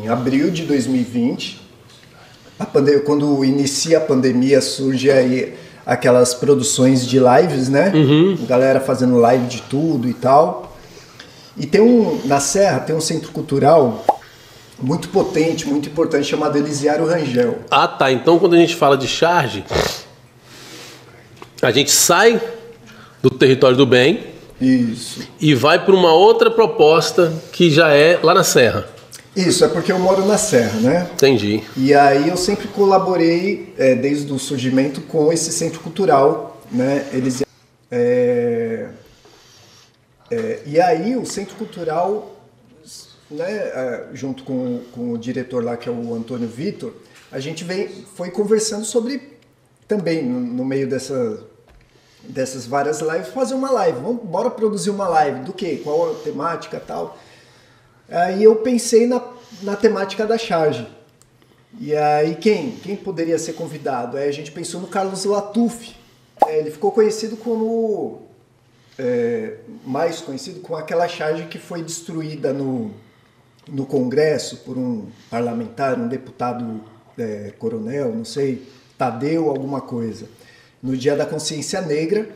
abril de 2020. Quando inicia a pandemia, surge aí aquelas produções de lives, né? Galera fazendo live de tudo e tal. E na Serra tem um centro cultural muito potente, muito importante, chamado Elisiário Rangel. Ah, tá. Então, quando a gente fala de charge, a gente sai do território do bem. Isso. E vai para uma outra proposta que já é lá na Serra. Isso, é porque eu moro na Serra, né? Entendi. E aí eu sempre colaborei, desde o surgimento, com esse centro cultural, né? E aí o centro cultural, né, junto com o diretor lá, que é o Antônio Vitor, a gente foi conversando sobre, também no meio dessas várias lives, fazer uma live. Bora produzir uma live. Do quê? Qual a temática e tal? Aí eu pensei na temática da charge. E aí quem poderia ser convidado? Aí a gente pensou no Carlos Latuf. Ele ficou conhecido como... mais conhecido com aquela charge que foi destruída no Congresso por um parlamentar, um deputado coronel, não sei, Tadeu alguma coisa, no Dia da Consciência Negra.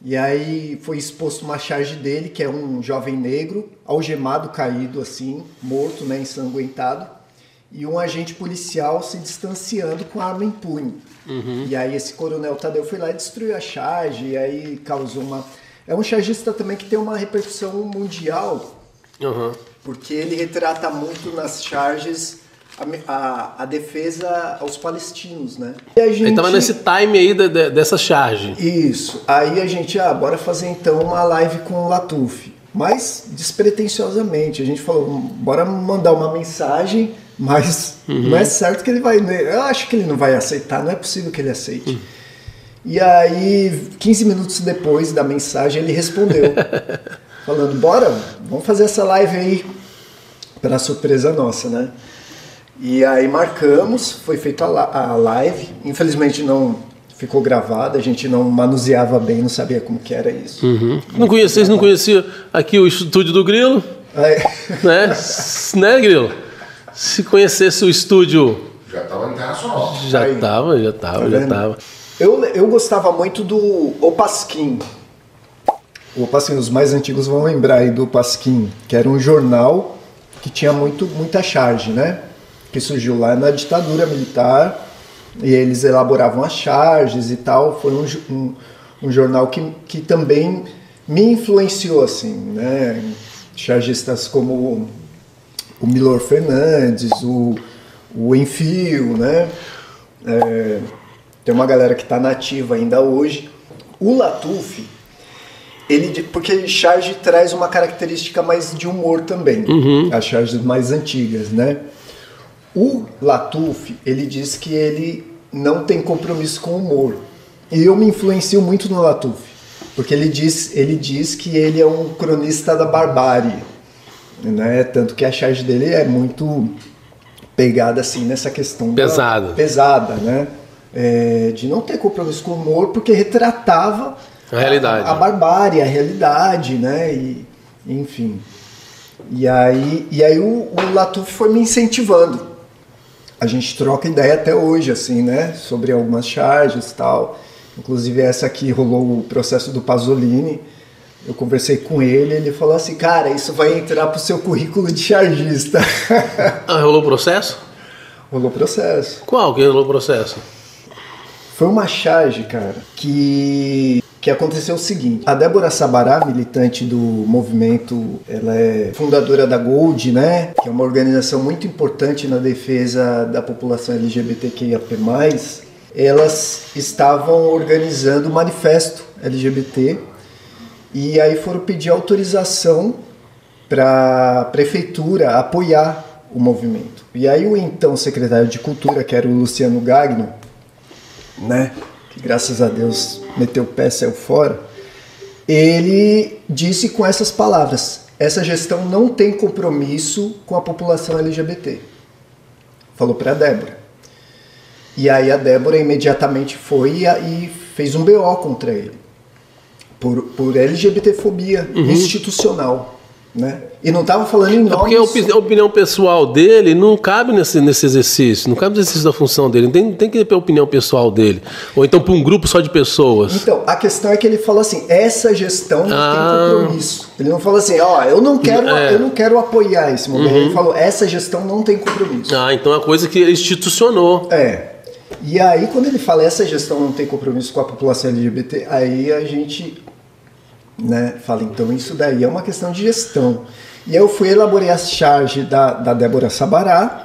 E aí foi exposto uma charge dele, que é um jovem negro, algemado, caído assim, morto, né, ensanguentado, e um agente policial se distanciando com a arma em punho. E aí esse coronel Tadeu foi lá e destruiu a charge, e aí causou uma... É um chargista também que tem uma repercussão mundial, porque ele retrata muito nas charges a defesa aos palestinos, né? E a gente... Ele estava nesse time aí dessa charge. Isso. Aí a gente, bora fazer então uma live com o Latuf. Mas despretensiosamente. A gente falou, bora mandar uma mensagem, mas não é certo que ele vai... Eu acho que ele não vai aceitar, não é possível que ele aceite. E aí, 15 minutos depois da mensagem, ele respondeu, falando, bora, vamos fazer essa live aí, para surpresa nossa, né? E aí marcamos, foi feita a live, infelizmente não ficou gravada, a gente não manuseava bem, não sabia como que era isso. Vocês não conheciam aqui o estúdio do Grilo? Né, Grilo? Se conhecesse o estúdio... Já estava internacional. Já estava. Eu gostava muito do Opasquim. O Opasquim, os mais antigos vão lembrar aí do Opasquim, que era um jornal que tinha muita charge, né? Que surgiu lá na ditadura militar, e eles elaboravam as charges e tal. Foi um jornal que também me influenciou, assim, né? Chargistas como o Milor Fernandes, o Enfio, né? Tem uma galera que está nativa ainda hoje. O Latuf, porque charge traz uma característica mais de humor também, as charges mais antigas, né? O Latuf, ele diz que ele não tem compromisso com o humor. E eu me influencio muito no Latuf, porque ele diz que ele é um cronista da barbárie, né? Tanto que a charge dele é muito pegada assim nessa questão pesada, né? De não ter compromisso com o humor, porque retratava a realidade, a barbárie, a realidade, né? E, enfim. E aí o Latuf foi me incentivando. A gente troca ideia até hoje, assim, né? Sobre algumas charges e tal. Inclusive essa aqui rolou o processo do Pasolini. Eu conversei com ele falou assim, cara, isso vai entrar pro seu currículo de chargista. Rolou o processo? Rolou o processo. Qual que rolou o processo? Foi uma charge, cara, que aconteceu o seguinte. A Débora Sabará, militante do movimento, ela é fundadora da Gold, né? Que é uma organização muito importante na defesa da população LGBTQIAP+. Elas estavam organizando o manifesto LGBT e aí foram pedir autorização para a prefeitura apoiar o movimento. E aí o então secretário de Cultura, que era o Luciano Gagno, né? Que graças a Deus meteu o pé, saiu fora, ele disse com essas palavras: essa gestão não tem compromisso com a população LGBT. Falou para a Débora. E aí a Débora imediatamente foi e fez um BO contra ele. Por LGBTfobia institucional. né? E não estava falando em É porque a opinião pessoal dele não cabe nesse exercício, não cabe no exercício da função dele, não tem que ter a opinião pessoal dele. Ou então para um grupo só de pessoas. Então, a questão é que ele fala assim, essa gestão não tem compromisso. Ele não fala assim, ó, eu não quero apoiar esse movimento. Ele falou, essa gestão não tem compromisso. Então é uma coisa que ele institucionou. E aí, quando ele fala essa gestão não tem compromisso com a população LGBT, aí a gente, né, fala, então isso daí é uma questão de gestão. E eu fui elaborar a charge da Débora Sabará.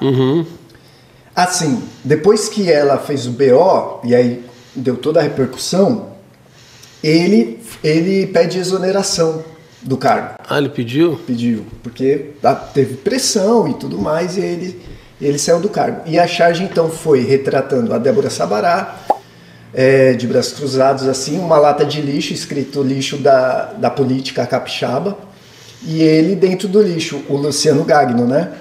Assim, depois que ela fez o BO, e aí deu toda a repercussão, ele pede exoneração do cargo. Ele pediu? Pediu, porque teve pressão e tudo mais, e ele saiu do cargo. E a charge, então, foi retratando a Débora Sabará, de braços cruzados, assim, uma lata de lixo, escrito lixo da política capixaba, e ele dentro do lixo, o Luciano Gagno, né?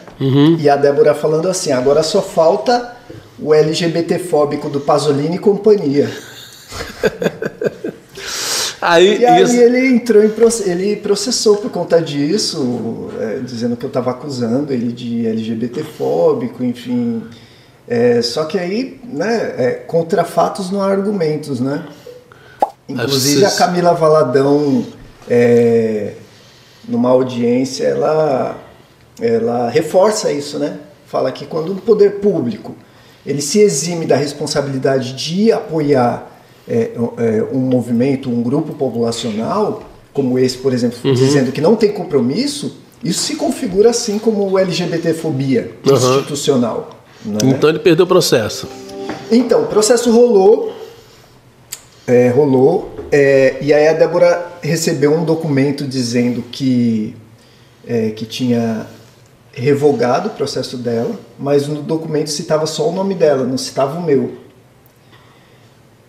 E a Débora falando assim, agora só falta o LGBT-fóbico do Pasolini e companhia. E aí ele processou por conta disso, dizendo que eu estava acusando ele de LGBT-fóbico, enfim. Só que aí, né, contra fatos não há argumentos, né? Inclusive a Camila Valadão, numa audiência, ela reforça isso, né? Fala que quando o poder público ele se exime da responsabilidade de apoiar um movimento, um grupo populacional, como esse, por exemplo, dizendo que não tem compromisso, isso se configura assim como LGBT-fobia institucional. Né? Então ele perdeu o processo. Então, o processo rolou, e aí a Débora recebeu um documento dizendo que tinha revogado o processo dela, mas no documento citava só o nome dela, não citava o meu.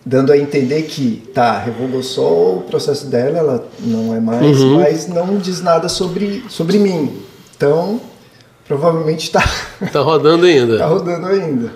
Dando a entender que, revogou só o processo dela, ela não é mais, mas não diz nada sobre mim. Então, provavelmente tá rodando ainda. Tá rodando ainda.